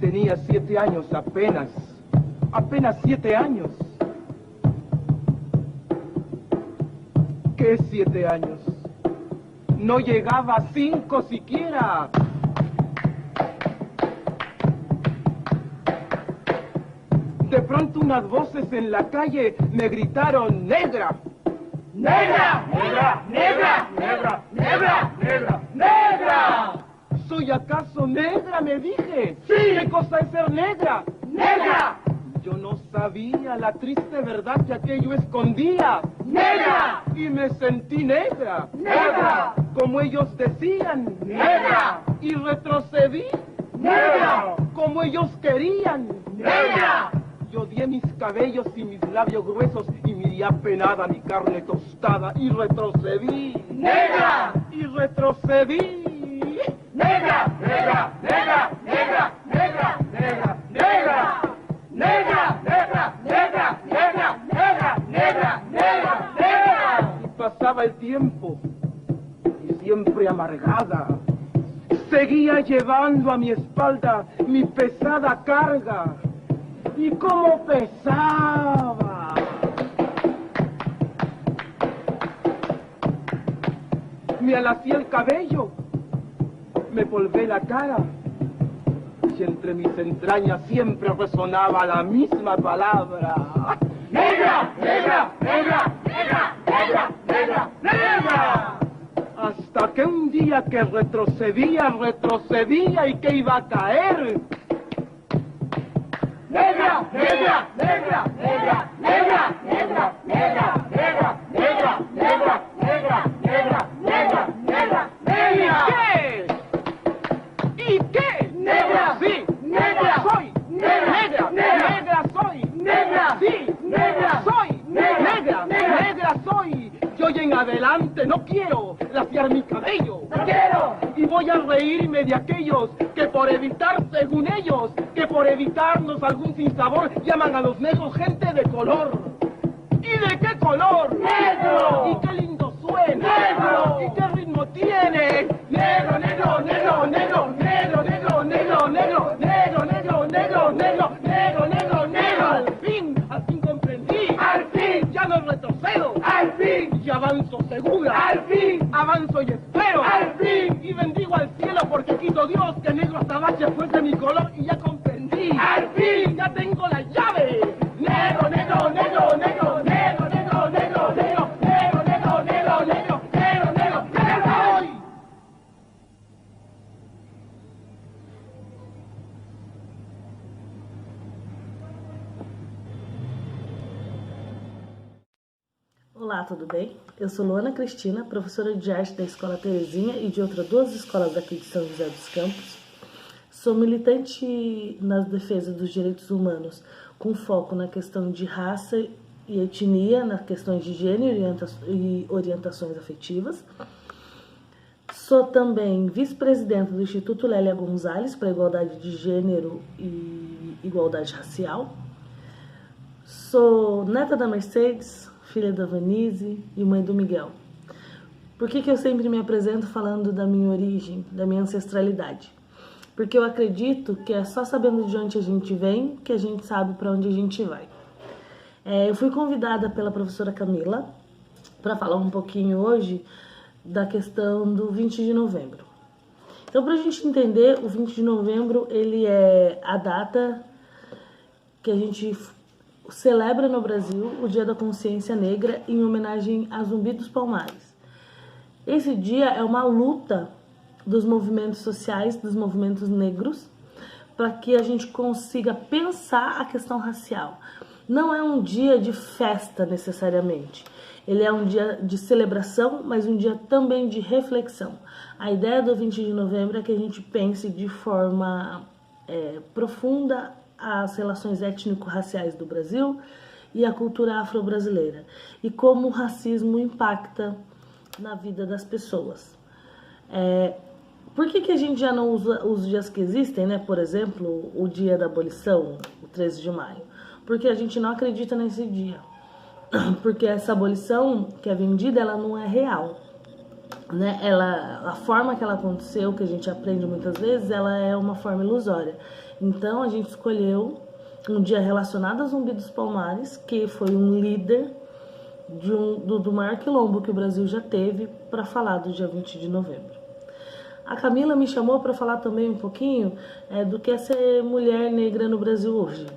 Tenía 7 años apenas 7 años. ¿Qué 7 años? No llegaba a 5 siquiera. De pronto unas voces en la calle me gritaron: ¡Negra! ¡Negra! ¡Negra! ¡Negra! ¡Negra! ¡Negra! ¡Negra! ¡Negra! ¿Soy acaso negra?, me dije. ¡Sí! ¿Qué cosa es ser negra? ¡Negra! Yo no sabía la triste verdad que aquello escondía. ¡Negra! Y me sentí negra. ¡Negra! Como ellos decían. ¡Negra! Y retrocedí. ¡Negra! Como ellos querían. ¡Negra! Yo odié mis cabellos y mis labios gruesos y miré apenada mi carne tostada y retrocedí. ¡Negra! Y retrocedí. ¡Negra! ¡Negra! ¡Negra! ¡Negra! ¡Negra! ¡Negra! ¡Negra! ¡Negra! ¡Negra! ¡Negra! ¡Negra! ¡Negra! ¡Negra! ¡Negra! ¡Negra! Y pasaba el tiempo y siempre amargada seguía llevando a mi espalda mi pesada carga. ¡Y cómo pesaba! Me alacé el cabello, me polvé la cara, y entre mis entrañas siempre resonaba la misma palabra: ¡Negra! ¡Negra! ¡Negra! ¡Negra! ¡Negra! ¡Negra! ¡Negra! Hasta que un día que retrocedía y que iba a caer. ¡Negra! ¡Negra! ¡Negra! ¡Negra! ¡Negra! ¡Negra! ¡Negra! ¡Negra! ¡Negra! ¡Negra! ¡Negra! ¡Negra! ¡Negra! ¡Negra! ¡Negra! ¿Y qué? ¡Negra! ¡Sí! ¡Negra! ¡Soy! ¡Negra! ¡Negra soy! ¡Negra! ¡Sí! ¡Negra! ¡Soy! ¡Negra! ¡Negra soy! Yo hoy en adelante no quiero laciar mi cabello. ¡No quiero! Y voy a reírme de aquellos que por evitar, según ellos, que por evitarnos algún sinsabor, llaman a los negros gente de color. ¿Y de qué color? ¡Negro! ¿Y qué lindo suena? ¡Negro! ¿Y qué ritmo tiene? ¡Negro, negro, negro, negro, negro, negro, negro, negro, negro, negro, negro, negro, negro, negro, negro! Al fin comprendí. ¡Al fin! Ya no retrocedo. ¡Al fin! Y avanzo segura. ¡Al fin! Avanzo y espero. ¡Al fin! Y bendigo al cielo porque quiso Dios que negro azabache fuese mi color y ya comprendí. ¡Al fin! Ya tengo la llave. Negro, negro, negro, negro, negro, negro, negro, negro, negro, negro, negro, negro, negro, negro, negro. Olá, tudo bem? Eu sou Luana Cristina, professora de arte da Escola Terezinha e de outras 2 escolas daqui de São José dos Campos. Sou militante nas defesas dos direitos humanos, com foco na questão de raça e etnia, nas questões de gênero e orientações afetivas. Sou também vice-presidenta do Instituto Lélia Gonzalez para a Igualdade de Gênero e Igualdade Racial. Sou neta da Mercedes, filha da Vanise e mãe do Miguel. Por que eu sempre me apresento falando da minha origem, da minha ancestralidade? Porque eu acredito que é só sabendo de onde a gente vem que a gente sabe para onde a gente vai. Eu fui convidada pela professora Camila para falar um pouquinho hoje da questão do 20 de novembro. Então, para a gente entender, o 20 de novembro ele é a data que a gente celebra no Brasil o Dia da Consciência Negra em homenagem a Zumbi dos Palmares. Esse dia é uma luta dos movimentos sociais, dos movimentos negros, para que a gente consiga pensar a questão racial. Não é um dia de festa necessariamente, ele é um dia de celebração, mas um dia também de reflexão. A ideia do 20 de novembro é que a gente pense de forma profunda as relações étnico-raciais do Brasil e a cultura afro-brasileira, e como o racismo impacta na vida das pessoas. Por que a gente já não usa os dias que existem, né? Por exemplo, o dia da abolição, o 13 de maio? Porque a gente não acredita nesse dia. Porque essa abolição que é vendida, ela não é real. né, a forma que ela aconteceu, que a gente aprende muitas vezes, ela é uma forma ilusória. Então a gente escolheu um dia relacionado a Zumbi dos Palmares, que foi um líder do maior quilombo que o Brasil já teve, para falar do dia 20 de novembro. A Camila me chamou para falar também um pouquinho do que é ser mulher negra no Brasil hoje.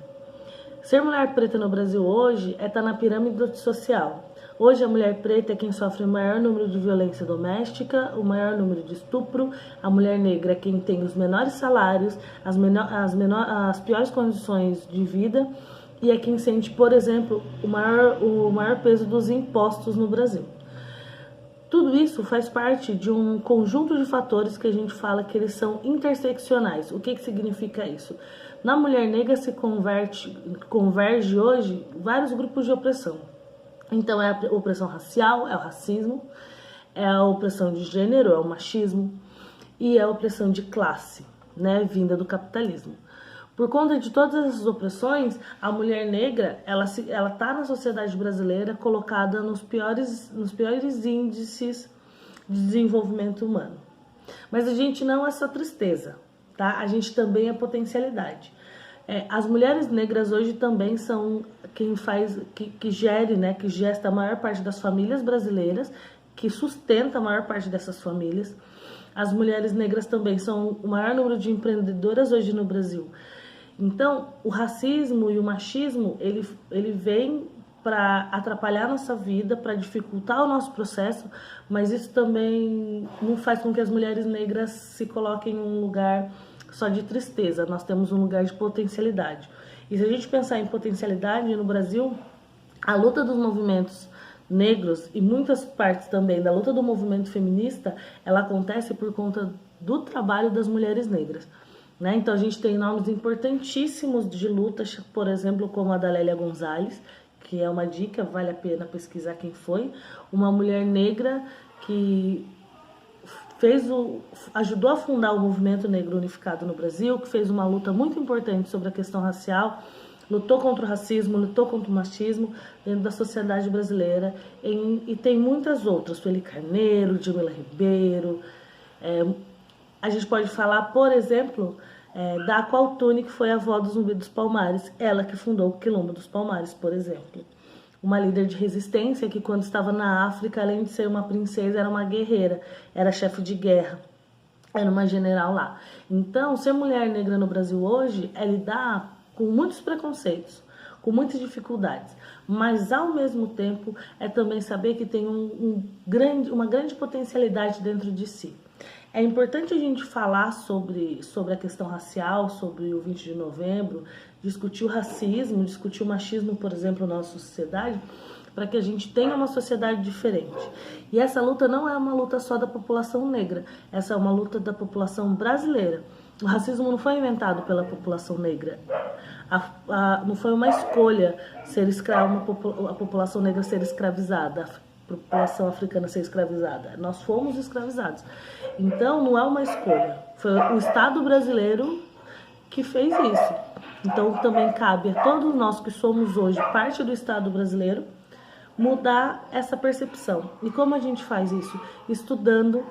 Ser mulher preta no Brasil hoje é estar na pirâmide social. Hoje a mulher preta é quem sofre o maior número de violência doméstica, o maior número de estupro. A mulher negra é quem tem os menores salários, as piores condições de vida, e é quem sente, por exemplo, o maior peso dos impostos no Brasil. Tudo isso faz parte de um conjunto de fatores que a gente fala que eles são interseccionais. O que significa isso? Na mulher negra se converge hoje vários grupos de opressão. Então é a opressão racial, é o racismo, é a opressão de gênero, é o machismo, e é a opressão de classe, né, vinda do capitalismo. Por conta de todas essas opressões, a mulher negra, ela está na sociedade brasileira colocada nos piores índices de desenvolvimento humano. Mas a gente não é só tristeza, tá? A gente também é potencialidade. As mulheres negras hoje também são quem faz, que gesta a maior parte das famílias brasileiras, que sustenta a maior parte dessas famílias. As mulheres negras também são o maior número de empreendedoras hoje no Brasil. Então, o racismo e o machismo, ele vem para atrapalhar a nossa vida, para dificultar o nosso processo, mas isso também não faz com que as mulheres negras se coloquem em um lugar só de tristeza. Nós temos um lugar de potencialidade. E se a gente pensar em potencialidade no Brasil, a luta dos movimentos negros e muitas partes também da luta do movimento feminista, ela acontece por conta do trabalho das mulheres negras. Né? Então a gente tem nomes importantíssimos de lutas, por exemplo, como a da Lélia Gonzalez, que é uma dica, vale a pena pesquisar quem foi, uma mulher negra que ajudou a fundar o movimento negro unificado no Brasil, que fez uma luta muito importante sobre a questão racial, lutou contra o racismo, lutou contra o machismo dentro da sociedade brasileira, e tem muitas outras, Sueli Carneiro, Djamila Ribeiro. A gente pode falar, por exemplo, da Aqualtune, que foi a avó do Zumbi dos Palmares, ela que fundou o Quilombo dos Palmares, por exemplo. Uma líder de resistência que, quando estava na África, além de ser uma princesa, era uma guerreira, era chefe de guerra, era uma general lá. Então, ser mulher negra no Brasil hoje é lidar com muitos preconceitos, com muitas dificuldades, mas ao mesmo tempo é também saber que tem uma grande potencialidade dentro de si. É importante a gente falar sobre a questão racial, sobre o 20 de novembro, discutir o racismo, discutir o machismo, por exemplo, na nossa sociedade, para que a gente tenha uma sociedade diferente. E essa luta não é uma luta só da população negra, essa é uma luta da população brasileira. O racismo não foi inventado pela população negra. Não foi uma escolha a população negra ser escravizada, a população africana ser escravizada. Nós fomos escravizados. Então, não é uma escolha. Foi o Estado brasileiro que fez isso. Então, também cabe a todos nós que somos hoje parte do Estado brasileiro mudar essa percepção. E como a gente faz isso? Estudando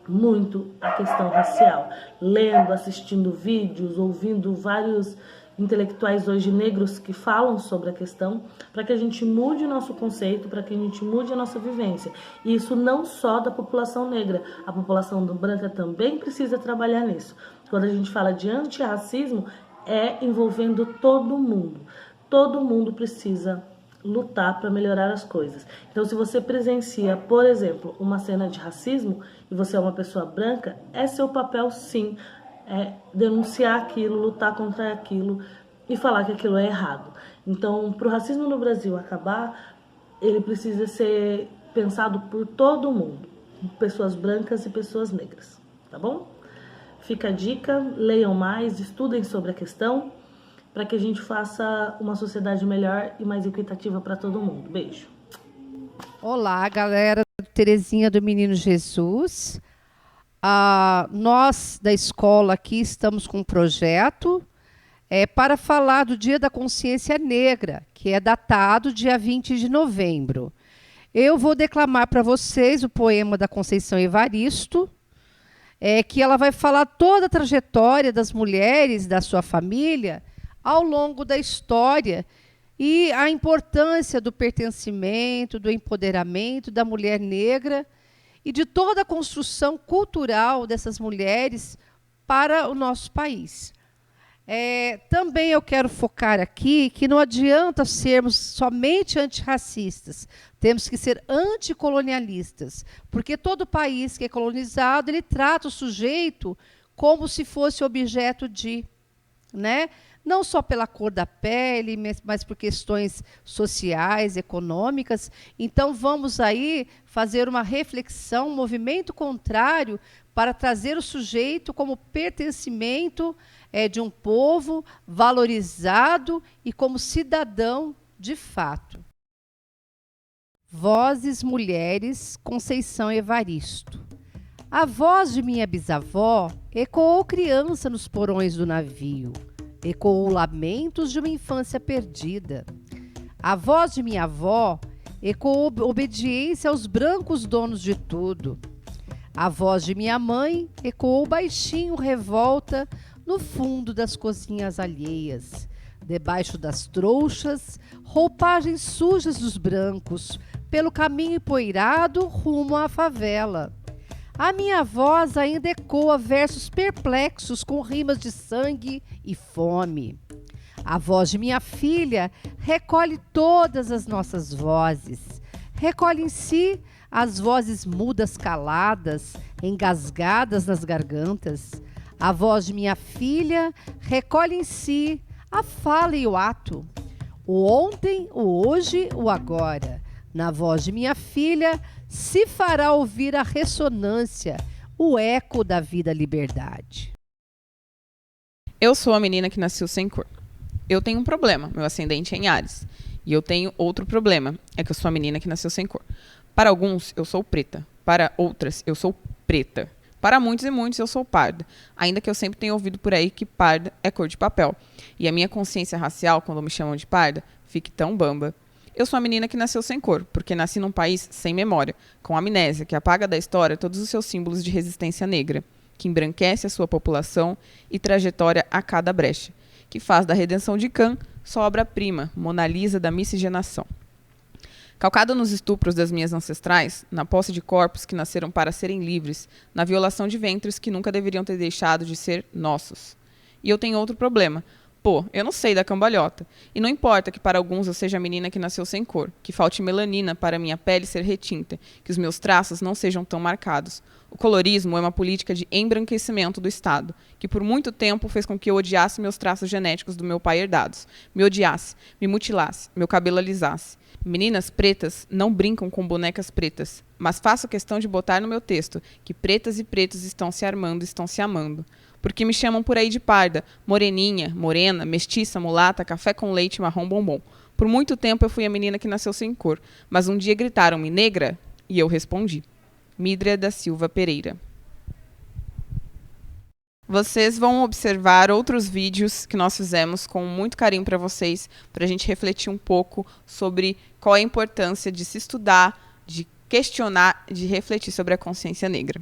muito a questão racial, lendo, assistindo vídeos, ouvindo vários intelectuais hoje negros que falam sobre a questão, para que a gente mude o nosso conceito, para que a gente mude a nossa vivência. E isso não só da população negra, a população branca também precisa trabalhar nisso. Quando a gente fala de antirracismo, é envolvendo todo mundo. Todo mundo precisa lutar para melhorar as coisas. Então, se você presencia, por exemplo, uma cena de racismo e você é uma pessoa branca, é seu papel, sim, denunciar aquilo, lutar contra aquilo e falar que aquilo é errado. Então, para o racismo no Brasil acabar, ele precisa ser pensado por todo mundo, pessoas brancas e pessoas negras, tá bom? Fica a dica, leiam mais, estudem sobre a questão, para que a gente faça uma sociedade melhor e mais equitativa para todo mundo. Beijo. Olá, galera, Terezinha do Menino Jesus. Nós da escola aqui estamos com um projeto para falar do Dia da Consciência Negra, que é datado dia 20 de novembro. Eu vou declamar para vocês o poema da Conceição Evaristo, que ela vai falar toda a trajetória das mulheres da sua família ao longo da história e a importância do pertencimento, do empoderamento da mulher negra e de toda a construção cultural dessas mulheres para o nosso país. Também eu quero focar aqui que não adianta sermos somente antirracistas, temos que ser anticolonialistas, porque todo país que é colonizado, ele trata o sujeito como se fosse objeto de, né? Não só pela cor da pele, mas por questões sociais, econômicas. Então, vamos aí fazer uma reflexão, um movimento contrário para trazer o sujeito como pertencimento de um povo valorizado e como cidadão de fato. Vozes mulheres, Conceição Evaristo. A voz de minha bisavó ecoou criança nos porões do navio, ecoou lamentos de uma infância perdida. A voz de minha avó ecoou obediência aos brancos donos de tudo. A voz de minha mãe ecoou baixinho revolta no fundo das cozinhas alheias, debaixo das trouxas, roupagens sujas dos brancos, pelo caminho empoeirado rumo à favela. A minha voz ainda ecoa versos perplexos com rimas de sangue e fome. A voz de minha filha recolhe todas as nossas vozes, recolhe em si as vozes mudas caladas, engasgadas nas gargantas. A voz de minha filha recolhe em si a fala e o ato, o ontem, o hoje, o agora. Na voz de minha filha se fará ouvir a ressonância, o eco da vida-liberdade. Eu sou a menina que nasceu sem cor. Eu tenho um problema, meu ascendente é em Áries. E eu tenho outro problema, é que eu sou a menina que nasceu sem cor. Para alguns, eu sou preta. Para outras, eu sou preta. Para muitos e muitos, eu sou parda. Ainda que eu sempre tenha ouvido por aí que parda é cor de papel. E a minha consciência racial, quando me chamam de parda, fique tão bamba. Eu sou a menina que nasceu sem cor, porque nasci num país sem memória, com amnésia, que apaga da história todos os seus símbolos de resistência negra, que embranquece a sua população e trajetória a cada brecha, que faz da redenção de Khan sua obra-prima, Mona Lisa da miscigenação. Calcado nos estupros das minhas ancestrais, na posse de corpos que nasceram para serem livres, na violação de ventres que nunca deveriam ter deixado de ser nossos. E eu tenho outro problema. Pô, eu não sei da cambalhota. E não importa que para alguns eu seja a menina que nasceu sem cor, que falte melanina para minha pele ser retinta, que os meus traços não sejam tão marcados. O colorismo é uma política de embranquecimento do Estado, que por muito tempo fez com que eu odiasse meus traços genéticos do meu pai herdados, me odiasse, me mutilasse, meu cabelo alisasse. Meninas pretas não brincam com bonecas pretas, mas faço questão de botar no meu texto que pretas e pretos estão se armando, estão se amando. Porque me chamam por aí de parda, moreninha, morena, mestiça, mulata, café com leite, marrom bombom. Por muito tempo eu fui a menina que nasceu sem cor, mas um dia gritaram-me negra e eu respondi. Mídria da Silva Pereira. Vocês vão observar outros vídeos que nós fizemos com muito carinho para vocês, para a gente refletir um pouco sobre qual é a importância de se estudar, de questionar, de refletir sobre a consciência negra.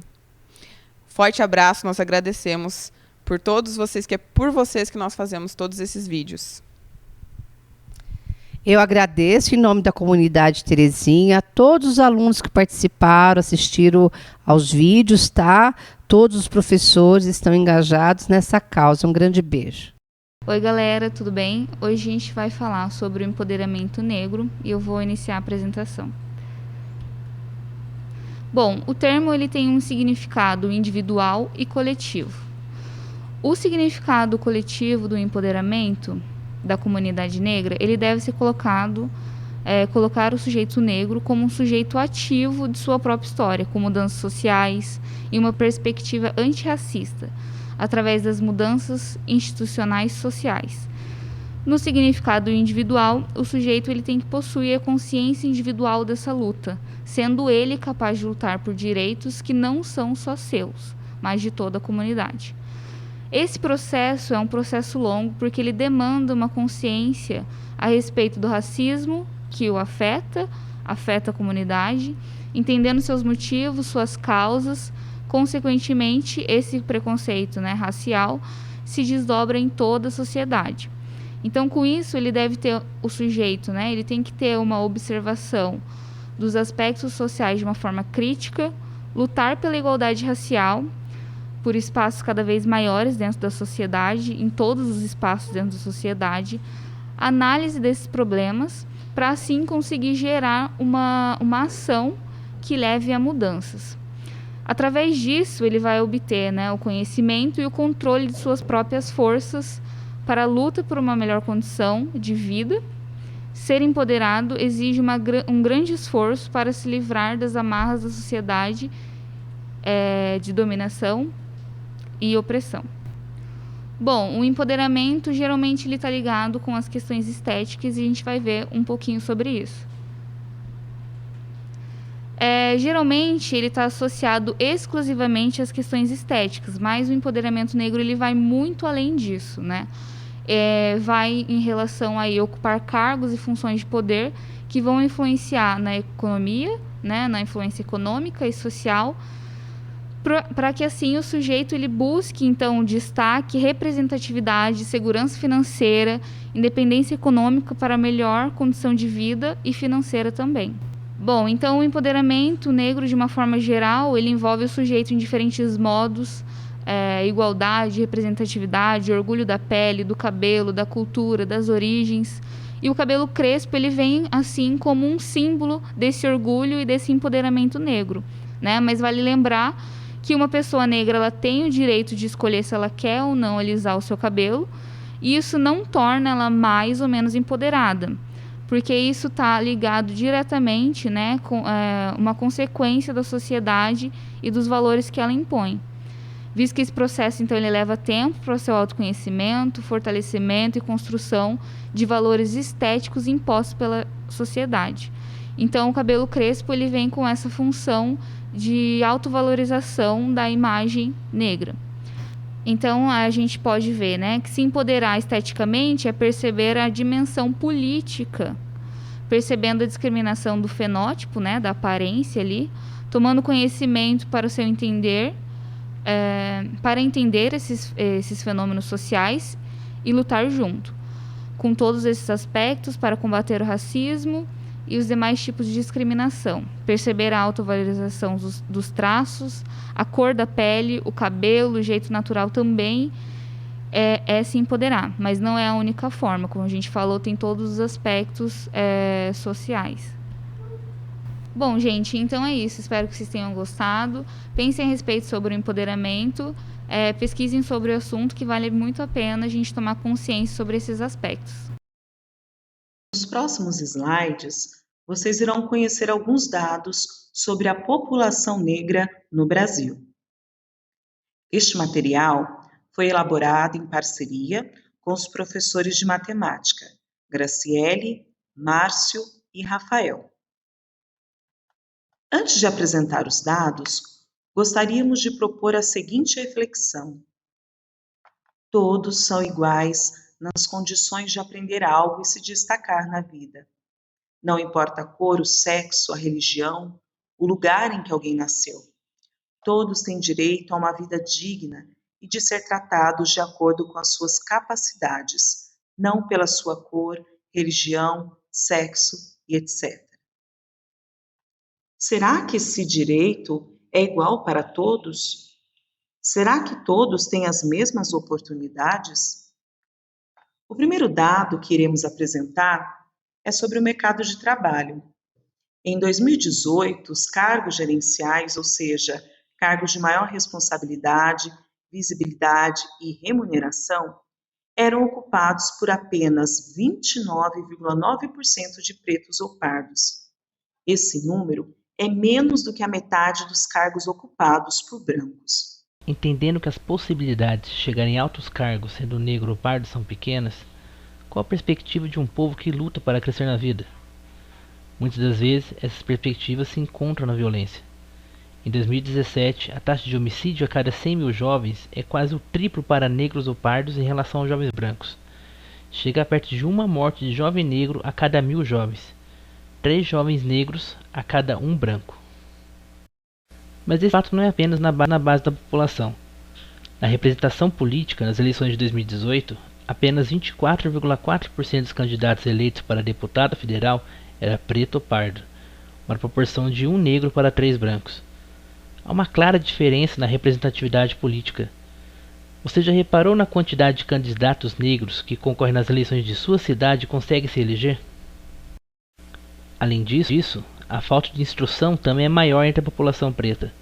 Forte abraço, nós agradecemos por todos vocês, que é por vocês que nós fazemos todos esses vídeos. Eu agradeço em nome da comunidade Terezinha, a todos os alunos que participaram, assistiram aos vídeos, tá? Todos os professores estão engajados nessa causa. Um grande beijo. Oi, galera, tudo bem? Hoje a gente vai falar sobre o empoderamento negro e eu vou iniciar a apresentação. Bom, o termo ele tem um significado individual e coletivo. O significado coletivo do empoderamento da comunidade negra, ele deve ser colocar o sujeito negro como um sujeito ativo de sua própria história, com mudanças sociais e uma perspectiva antirracista, através das mudanças institucionais sociais. No significado individual, o sujeito ele tem que possuir a consciência individual dessa luta, sendo ele capaz de lutar por direitos que não são só seus, mas de toda a comunidade. Esse processo é um processo longo porque ele demanda uma consciência a respeito do racismo que o afeta, afeta a comunidade, entendendo seus motivos, suas causas. Consequentemente, esse preconceito, né, racial se desdobra em toda a sociedade. Então, com isso, ele deve ter o sujeito, né, ele tem que ter uma observação dos aspectos sociais de uma forma crítica, lutar pela igualdade racial, por espaços cada vez maiores dentro da sociedade, em todos os espaços dentro da sociedade, análise desses problemas, para assim conseguir gerar uma ação que leve a mudanças. Através disso, ele vai obter, né, o conhecimento e o controle de suas próprias forças para a luta por uma melhor condição de vida. Ser empoderado exige um grande esforço para se livrar das amarras da sociedade de dominação e opressão. Bom, o empoderamento geralmente ele está ligado com as questões estéticas e a gente vai ver um pouquinho sobre isso. Geralmente ele está associado exclusivamente às questões estéticas, mas o empoderamento negro ele vai muito além disso, né? Vai em relação a ocupar cargos e funções de poder que vão influenciar na economia, né? Na influência econômica e social, para que assim o sujeito ele busque então destaque, representatividade, segurança financeira, independência econômica para melhor condição de vida e financeira também. Bom, então o empoderamento negro de uma forma geral, ele envolve o sujeito em diferentes modos, igualdade, representatividade, orgulho da pele, do cabelo, da cultura, das origens. E o cabelo crespo ele vem assim como um símbolo desse orgulho e desse empoderamento negro, né? Mas vale lembrar que uma pessoa negra ela tem o direito de escolher se ela quer ou não alisar o seu cabelo, e isso não torna ela mais ou menos empoderada, porque isso está ligado diretamente, né, com uma consequência da sociedade e dos valores que ela impõe. Visto que esse processo, então, ele leva tempo para o seu autoconhecimento, fortalecimento e construção de valores estéticos impostos pela sociedade. Então, o cabelo crespo ele vem com essa função de autovalorização da imagem negra. Então, a gente pode ver, né, que se empoderar esteticamente é perceber a dimensão política, percebendo a discriminação do fenótipo, né, da aparência ali, tomando conhecimento para o seu entender, para entender esses fenômenos sociais e lutar junto, com todos esses aspectos para combater o racismo e os demais tipos de discriminação. Perceber a autovalorização dos traços, a cor da pele, o cabelo, o jeito natural também é se empoderar, mas não é a única forma. Como a gente falou, tem todos os aspectos sociais. Bom, gente, então é isso. Espero que vocês tenham gostado. Pensem a respeito sobre o empoderamento. Pesquisem sobre o assunto, que vale muito a pena a gente tomar consciência sobre esses aspectos. Nos próximos slides, vocês irão conhecer alguns dados sobre a população negra no Brasil. Este material foi elaborado em parceria com os professores de matemática, Graciele, Márcio e Rafael. Antes de apresentar os dados, gostaríamos de propor a seguinte reflexão: todos são iguais nas condições de aprender algo e se destacar na vida. Não importa a cor, o sexo, a religião, o lugar em que alguém nasceu. Todos têm direito a uma vida digna e de ser tratados de acordo com as suas capacidades, não pela sua cor, religião, sexo e etc. Será que esse direito é igual para todos? Será que todos têm as mesmas oportunidades? O primeiro dado que iremos apresentar é sobre o mercado de trabalho. Em 2018, os cargos gerenciais, ou seja, cargos de maior responsabilidade, visibilidade e remuneração, eram ocupados por apenas 29,9% de pretos ou pardos. Esse número é menos do que a metade dos cargos ocupados por brancos. Entendendo que as possibilidades de chegar em altos cargos sendo negro ou pardo são pequenas, qual a perspectiva de um povo que luta para crescer na vida? Muitas das vezes, essas perspectivas se encontram na violência. Em 2017, a taxa de homicídio a cada 100 mil jovens é quase o triplo para negros ou pardos em relação aos jovens brancos. Chega a perto de uma morte de jovem negro a cada 1.000 jovens. 3 jovens negros a cada um branco. Mas esse fato não é apenas na base da população. Na representação política, nas eleições de 2018, apenas 24,4% dos candidatos eleitos para deputado federal era preto ou pardo, uma proporção de 1 negro para 3 brancos. Há uma clara diferença na representatividade política. Você já reparou na quantidade de candidatos negros que concorrem nas eleições de sua cidade e conseguem se eleger? Além disso, a falta de instrução também é maior entre a população preta.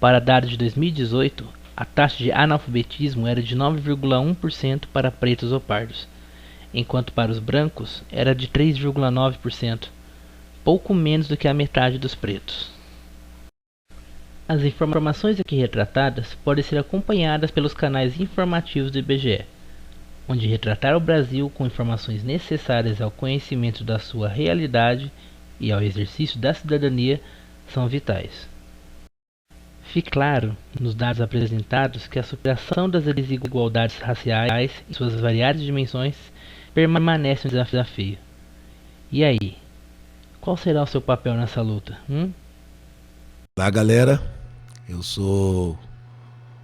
Para dados de 2018, a taxa de analfabetismo era de 9,1% para pretos ou pardos, enquanto para os brancos era de 3,9%, pouco menos do que a metade dos pretos. As informações aqui retratadas podem ser acompanhadas pelos canais informativos do IBGE, onde retratar o Brasil com informações necessárias ao conhecimento da sua realidade e ao exercício da cidadania são vitais. Fique claro nos dados apresentados que a superação das desigualdades raciais em suas variadas dimensões permanece um desafio. E aí? Qual será o seu papel nessa luta? Olá, galera. Eu sou o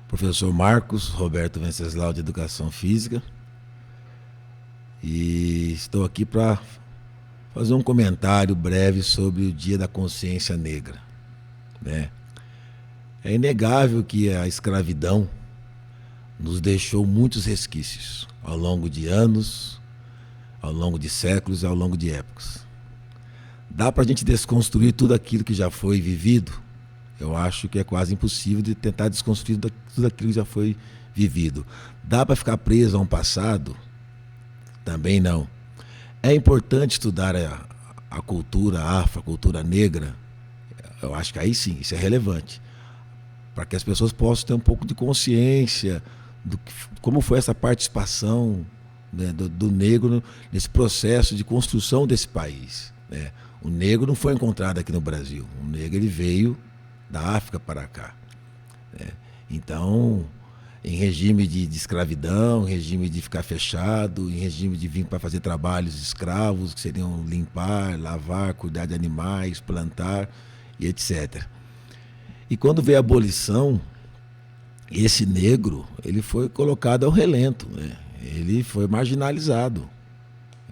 professor Marcos Roberto Venceslau, de Educação Física, e estou aqui para fazer um comentário breve sobre o Dia da Consciência Negra, né? É inegável que a escravidão nos deixou muitos resquícios ao longo de anos, ao longo de séculos e ao longo de épocas. Dá para a gente desconstruir tudo aquilo que já foi vivido? Eu acho que é quase impossível de tentar desconstruir tudo aquilo que já foi vivido. Dá para ficar preso a um passado? Também não. É importante estudar a cultura afro, a cultura negra? Eu acho que aí sim, isso é relevante. Para que as pessoas possam ter um pouco de consciência de como foi essa participação, né, do negro nesse processo de construção desse país, né? O negro não foi encontrado aqui no Brasil. O negro ele veio da África para cá, né? Então, em regime de escravidão, em regime de ficar fechado, em regime de vir para fazer trabalhos escravos, que seriam limpar, lavar, cuidar de animais, plantar e etc. E quando veio a abolição, esse negro ele foi colocado ao relento, né? Ele foi marginalizado,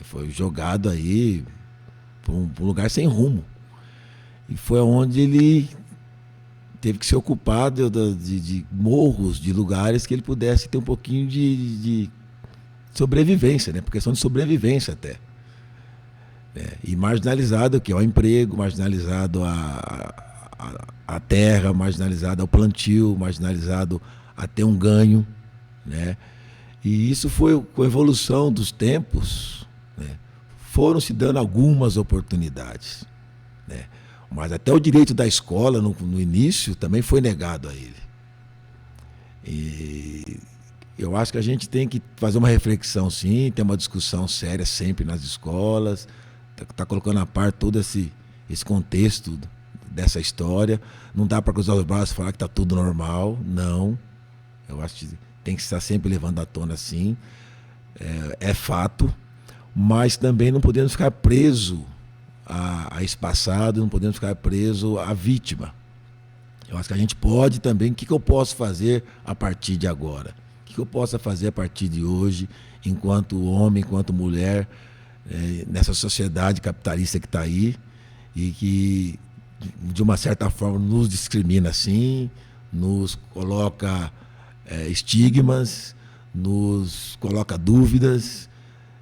foi jogado aí para um lugar sem rumo. E foi onde ele teve que se ocupar de morros, de lugares que ele pudesse ter um pouquinho de sobrevivência, né? Por questão de sobrevivência até. E marginalizado que é o emprego, marginalizado a terra, marginalizado ao plantio, marginalizado a ter um ganho, né? E isso foi com a evolução dos tempos, né? Foram se dando algumas oportunidades, né? Mas até o direito da escola, no início, também foi negado a ele. E eu acho que a gente tem que fazer uma reflexão, sim, ter uma discussão séria sempre nas escolas, tá colocando a par todo esse contexto dessa história. Não dá para cruzar os braços e falar que está tudo normal, não. Eu acho que tem que estar sempre levando à tona, sim. É fato, mas também não podemos ficar preso a esse passado, não podemos ficar preso à vítima. Eu acho que a gente pode também, o que eu posso fazer a partir de agora? O que eu posso fazer a partir de hoje, enquanto homem, enquanto mulher, nessa sociedade capitalista que está aí e que, de uma certa forma, nos discrimina assim, nos coloca estigmas, nos coloca dúvidas.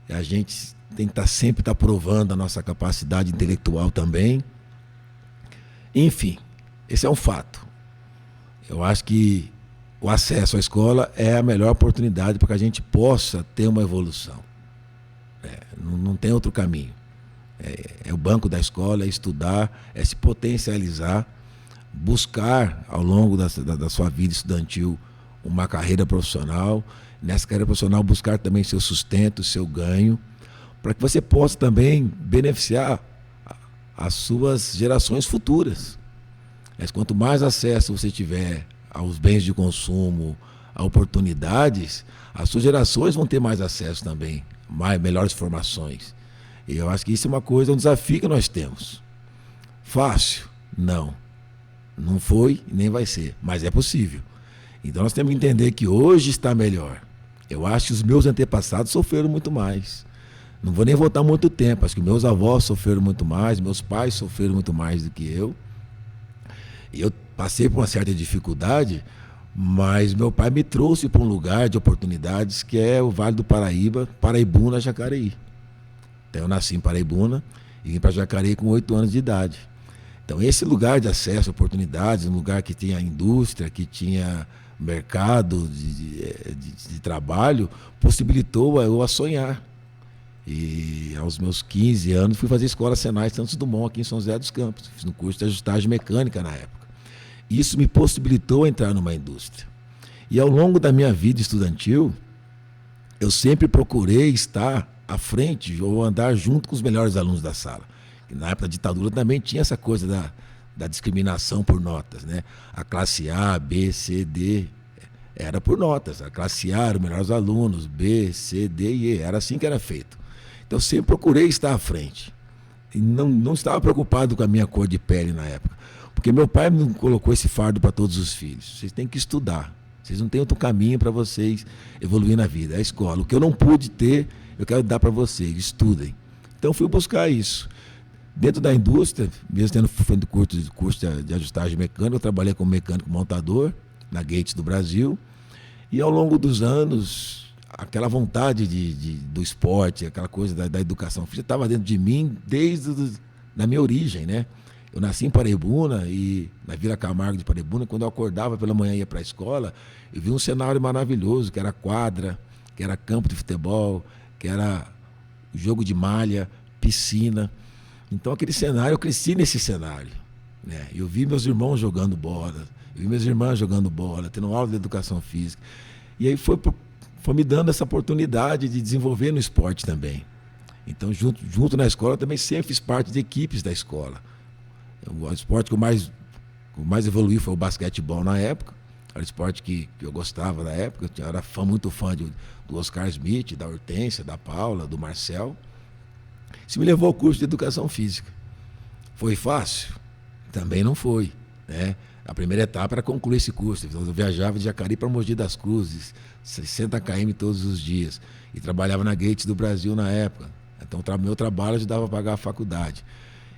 A gente tem que sempre estar provando a nossa capacidade intelectual também. Enfim, esse é um fato. Eu acho que o acesso à escola é a melhor oportunidade para que a gente possa ter uma evolução. Não tem outro caminho. É o banco da escola, é estudar, é se potencializar, buscar ao longo da sua vida estudantil uma carreira profissional. Nessa carreira profissional buscar também seu sustento, seu ganho, para que você possa também beneficiar as suas gerações futuras. Mas quanto mais acesso você tiver aos bens de consumo, a oportunidades, as suas gerações vão ter mais acesso também, melhores formações. E eu acho que isso é uma coisa, um desafio que nós temos. Fácil? Não. Não foi e nem vai ser, mas é possível. Então nós temos que entender que hoje está melhor. Eu acho que os meus antepassados sofreram muito mais. Não vou nem voltar muito tempo, acho que meus avós sofreram muito mais, meus pais sofreram muito mais do que eu. E eu passei por uma certa dificuldade, mas meu pai me trouxe para um lugar de oportunidades que é o Vale do Paraíba, Paraibuna, Jacareí. Então eu nasci em Paraibuna e vim para Jacareí com 8 anos de idade. Então esse lugar de acesso a oportunidades, um lugar que tinha indústria, que tinha mercado de trabalho, possibilitou eu a sonhar. E aos meus 15 anos fui fazer escola Senai Santos Dumont aqui em São José dos Campos. Fiz um curso de ajustagem mecânica na época. Isso me possibilitou entrar numa indústria. E ao longo da minha vida estudantil, eu sempre procurei estar à frente ou andar junto com os melhores alunos da sala. Na época da ditadura também tinha essa coisa da discriminação por notas, né? A classe A, B, C, D era por notas. A classe A era os melhores alunos, B, C, D e E. Era assim que era feito. Então eu sempre procurei estar à frente. E não estava preocupado com a minha cor de pele na época. Porque meu pai não colocou esse fardo para todos os filhos. Vocês têm que estudar. Vocês não têm outro caminho para vocês evoluir na vida. É a escola. O que eu não pude ter, eu quero dar para vocês. Estudem. Então fui buscar isso. Dentro da indústria, mesmo tendo feito curso de ajustagem mecânica, eu trabalhei como mecânico montador na Gates do Brasil. E ao longo dos anos, aquela vontade do esporte, aquela coisa da educação física estava dentro de mim desde a minha origem, né? Eu nasci em Paraibuna e na Vila Camargo de Paraibuna, quando eu acordava pela manhã e ia para a escola, eu vi um cenário maravilhoso, que era quadra, que era campo de futebol, que era jogo de malha, piscina. Então aquele cenário, eu cresci nesse cenário, né? Eu vi meus irmãos jogando bola, eu vi minhas irmãs jogando bola, tendo aula de educação física. E aí foi me dando essa oportunidade de desenvolver no esporte também. Então junto na escola eu também sempre fiz parte de equipes da escola. O esporte que eu mais evoluí foi o basquetebol na época. Era o esporte que eu gostava na época. Eu era muito fã do Oscar Smith, da Hortência, da Paula, do Marcel. Isso me levou ao curso de educação física. Foi fácil? Também não foi, né? A primeira etapa era concluir esse curso. Eu viajava de Jacareí para Mogi das Cruzes, 60 km todos os dias. E trabalhava na Gates do Brasil na época. Então o meu trabalho ajudava a pagar a faculdade.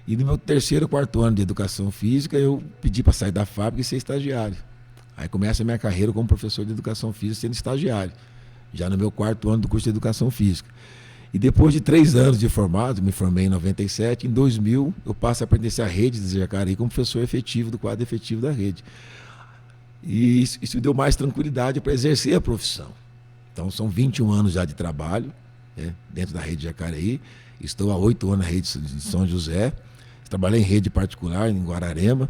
E no meu 3º, 4º ano de educação física, eu pedi para sair da fábrica e ser estagiário. Aí começa a minha carreira como professor de educação física sendo estagiário. Já no meu 4º ano do curso de educação física. E depois de 3 anos de formado, me formei em 97, em 2000 eu passo a pertencer à rede de Jacareí como professor efetivo do quadro efetivo da rede. E isso me deu mais tranquilidade para exercer a profissão. Então são 21 anos já de trabalho, né, dentro da rede de Jacareí. Estou há 8 anos na rede de São José. Trabalhei em rede particular, em Guararema.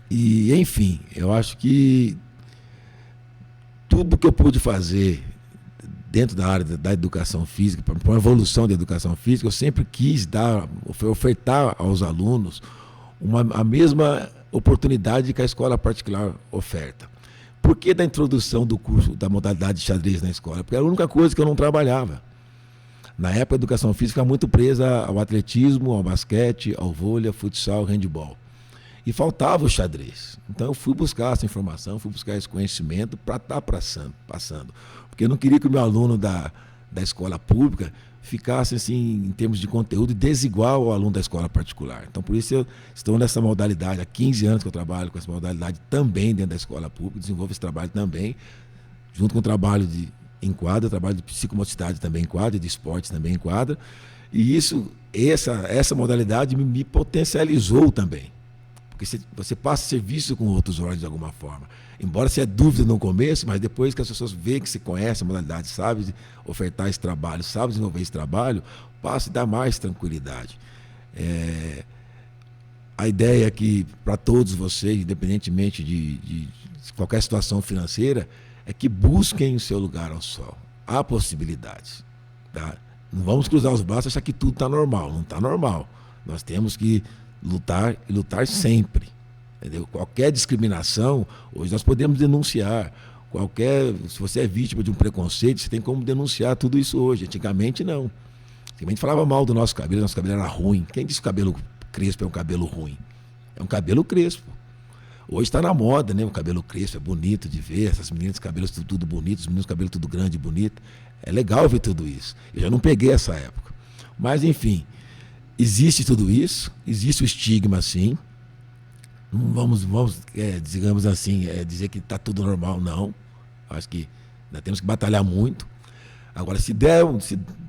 E, enfim, eu acho que tudo que eu pude fazer dentro da área da educação física, para uma evolução da educação física, eu sempre quis ofertar aos alunos a mesma oportunidade que a escola particular oferta. Por que da introdução do curso da modalidade de xadrez na escola? Porque era a única coisa que eu não trabalhava. Na época, a educação física era muito presa ao atletismo, ao basquete, ao vôlei, ao futsal, ao handebol. E faltava o xadrez. Então eu fui buscar essa informação, fui buscar esse conhecimento para estar passando. Porque eu não queria que o meu aluno da escola pública ficasse, assim, em termos de conteúdo, desigual ao aluno da escola particular. Então por isso eu estou nessa modalidade, há 15 anos que eu trabalho com essa modalidade também dentro da escola pública, desenvolvo esse trabalho também, junto com o trabalho em quadra, trabalho de psicomotricidade também em quadra, de esportes também em quadra. E essa modalidade me potencializou também. Porque você passa a ser visto com outros olhos de alguma forma. Embora você tenha dúvida no começo, mas depois que as pessoas veem que você conhece a modalidade, sabe ofertar esse trabalho, sabe desenvolver esse trabalho, passa a dar mais tranquilidade. A ideia é que, para todos vocês, independentemente de qualquer situação financeira, é que busquem o seu lugar ao sol. Há possibilidades. Tá? Não vamos cruzar os braços e achar que tudo está normal. Não está normal. Nós temos que lutar e lutar sempre. Entendeu? Qualquer discriminação, hoje nós podemos denunciar. Se você é vítima de um preconceito, você tem como denunciar tudo isso hoje. Antigamente não. A gente falava mal do nosso cabelo era ruim. Quem disse que o cabelo crespo é um cabelo ruim? É um cabelo crespo. Hoje está na moda, né? O cabelo crespo é bonito de ver, essas meninas com cabelos tudo bonito, os meninos com cabelo tudo grande e bonito. É legal ver tudo isso. Eu já não peguei essa época. Mas, enfim, existe tudo isso, existe o estigma, sim. Não vamos digamos assim, dizer que está tudo normal, não. Acho que ainda temos que batalhar muito. Agora, se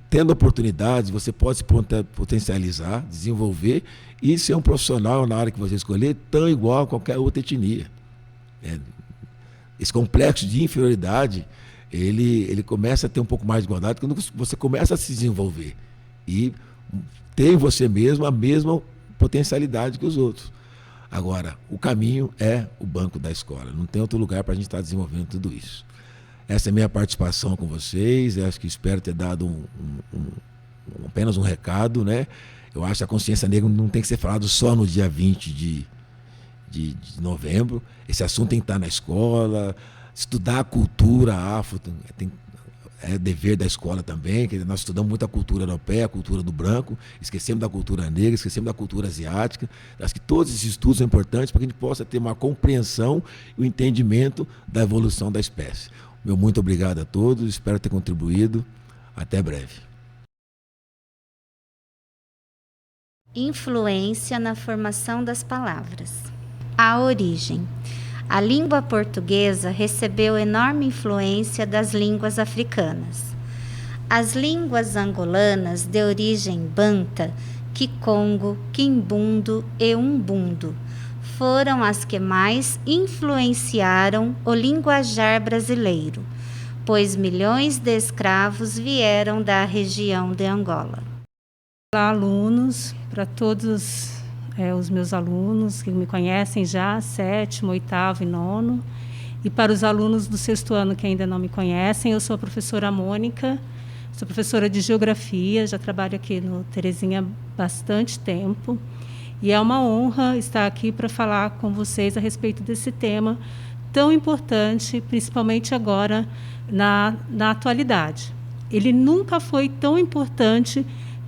tendo oportunidades, você pode se potencializar, desenvolver e ser um profissional na área que você escolher, tão igual a qualquer outra etnia. Esse complexo de inferioridade, ele começa a ter um pouco mais de igualdade quando você começa a se desenvolver e ter em você mesmo a mesma potencialidade que os outros. Agora, o caminho é o banco da escola. Não tem outro lugar para a gente estar desenvolvendo tudo isso. Essa é a minha participação com vocês. Eu acho que espero ter dado apenas um recado, né? Eu acho que a consciência negra não tem que ser falado só no dia 20 de novembro. Esse assunto tem que estar na escola. Estudar a cultura afro é dever da escola também, que nós estudamos muito a cultura europeia, a cultura do branco, esquecemos da cultura negra, esquecemos da cultura asiática. Acho que todos esses estudos são importantes para que a gente possa ter uma compreensão e o entendimento da evolução da espécie. Meu muito obrigado a todos, espero ter contribuído. Até breve. Influência na formação das palavras. A origem. A língua portuguesa recebeu enorme influência das línguas africanas. As línguas angolanas de origem banta, kikongo, quimbundo e umbundo foram as que mais influenciaram o linguajar brasileiro, pois milhões de escravos vieram da região de Angola. Olá, alunos, para todos os meus alunos que me conhecem já, 7º, 8º e 9º, e para os alunos do 6º ano que ainda não me conhecem, eu sou a professora Mônica, sou professora de Geografia, já trabalho aqui no Terezinha há bastante tempo, e é uma honra estar aqui para falar com vocês a respeito desse tema tão importante, principalmente agora na atualidade. Ele nunca foi tão importante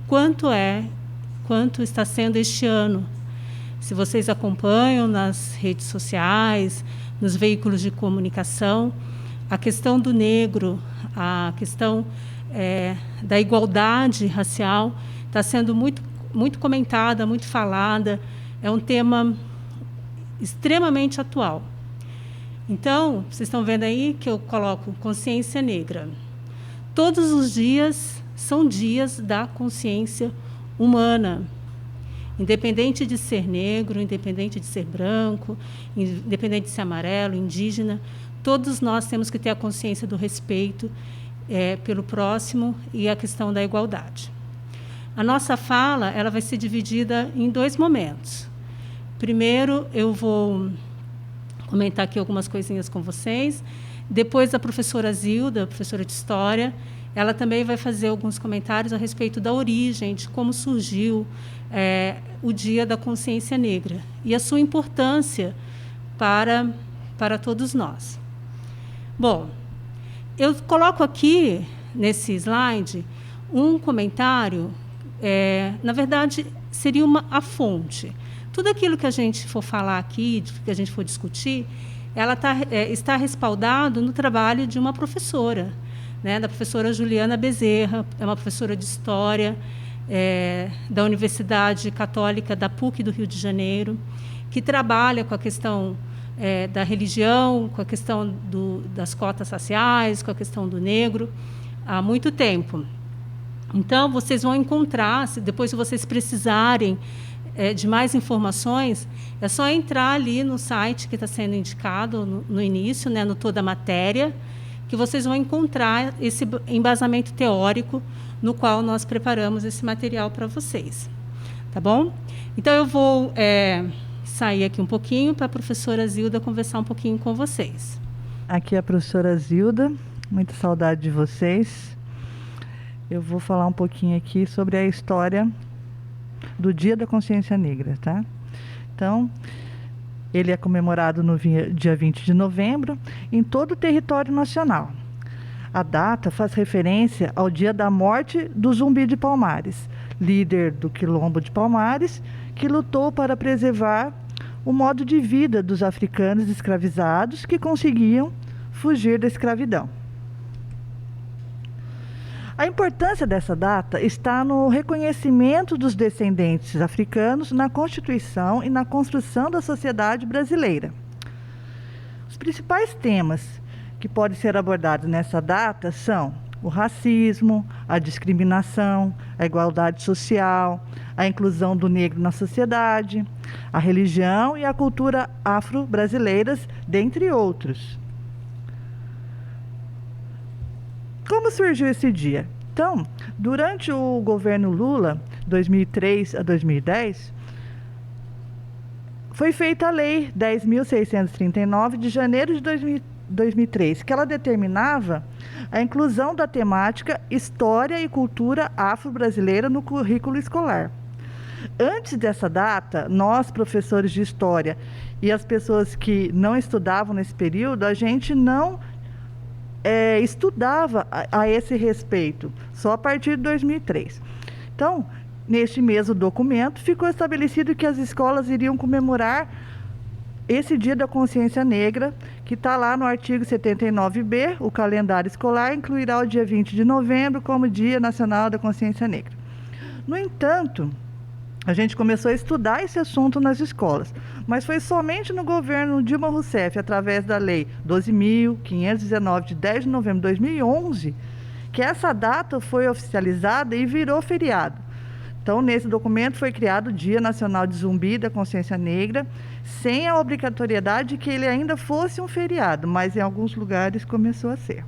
quanto está sendo este ano. Se vocês acompanham nas redes sociais, nos veículos de comunicação, a questão do negro, a questão da igualdade racial está sendo muito comentada, muito falada. É um tema extremamente atual. Então, vocês estão vendo aí que eu coloco consciência negra. Todos os dias são dias da consciência humana. Independente de ser negro, independente de ser branco, independente de ser amarelo, indígena, todos nós temos que ter a consciência do respeito pelo próximo e a questão da igualdade. A nossa fala ela vai ser dividida em 2 momentos. Primeiro, eu vou comentar aqui algumas coisinhas com vocês. Depois, a professora Zilda, professora de História, ela também vai fazer alguns comentários a respeito da origem, de como surgiu o Dia da Consciência Negra e a sua importância para todos nós. Bom, eu coloco aqui, nesse slide, um comentário, na verdade, seria a fonte. Tudo aquilo que a gente for falar aqui, que a gente for discutir, ela está respaldado no trabalho de uma professora, da professora Juliana Bezerra, é uma professora de História da Universidade Católica da PUC do Rio de Janeiro, que trabalha com a questão da religião, com a questão das cotas raciais, com a questão do negro, há muito tempo. Então, vocês vão encontrar, depois se vocês precisarem de mais informações, é só entrar ali no site que está sendo indicado no início, no Toda a Matéria, que vocês vão encontrar esse embasamento teórico no qual nós preparamos esse material para vocês. Tá bom? Então, eu vou sair aqui um pouquinho para a professora Zilda conversar um pouquinho com vocês. Aqui é a professora Zilda, muita saudade de vocês. Eu vou falar um pouquinho aqui sobre a história do Dia da Consciência Negra, tá? Então, ele é comemorado no dia 20 de novembro em todo o território nacional. A data faz referência ao dia da morte do Zumbi de Palmares, líder do Quilombo de Palmares, que lutou para preservar o modo de vida dos africanos escravizados que conseguiam fugir da escravidão. A importância dessa data está no reconhecimento dos descendentes africanos na Constituição e na construção da sociedade brasileira. Os principais temas que podem ser abordados nessa data são o racismo, a discriminação, a igualdade social, a inclusão do negro na sociedade, a religião e a cultura afro-brasileiras, dentre outros. Como surgiu esse dia? Então, durante o governo Lula, 2003 a 2010, foi feita a Lei 10.639 de janeiro de 2003, que ela determinava a inclusão da temática História e Cultura Afro-Brasileira no currículo escolar. Antes dessa data, nós, professores de História, e as pessoas que não estudavam nesse período, a gente não estudava a esse respeito, só a partir de 2003. Então, neste mesmo documento, ficou estabelecido que as escolas iriam comemorar esse Dia da Consciência Negra, que está lá no artigo 79B, o calendário escolar incluirá o dia 20 de novembro como Dia Nacional da Consciência Negra. No entanto, a gente começou a estudar esse assunto nas escolas, mas foi somente no governo Dilma Rousseff, através da Lei 12.519, de 10 de novembro de 2011, que essa data foi oficializada e virou feriado. Então, nesse documento foi criado o Dia Nacional de Zumbi da Consciência Negra, sem a obrigatoriedade de que ele ainda fosse um feriado, mas em alguns lugares começou a ser.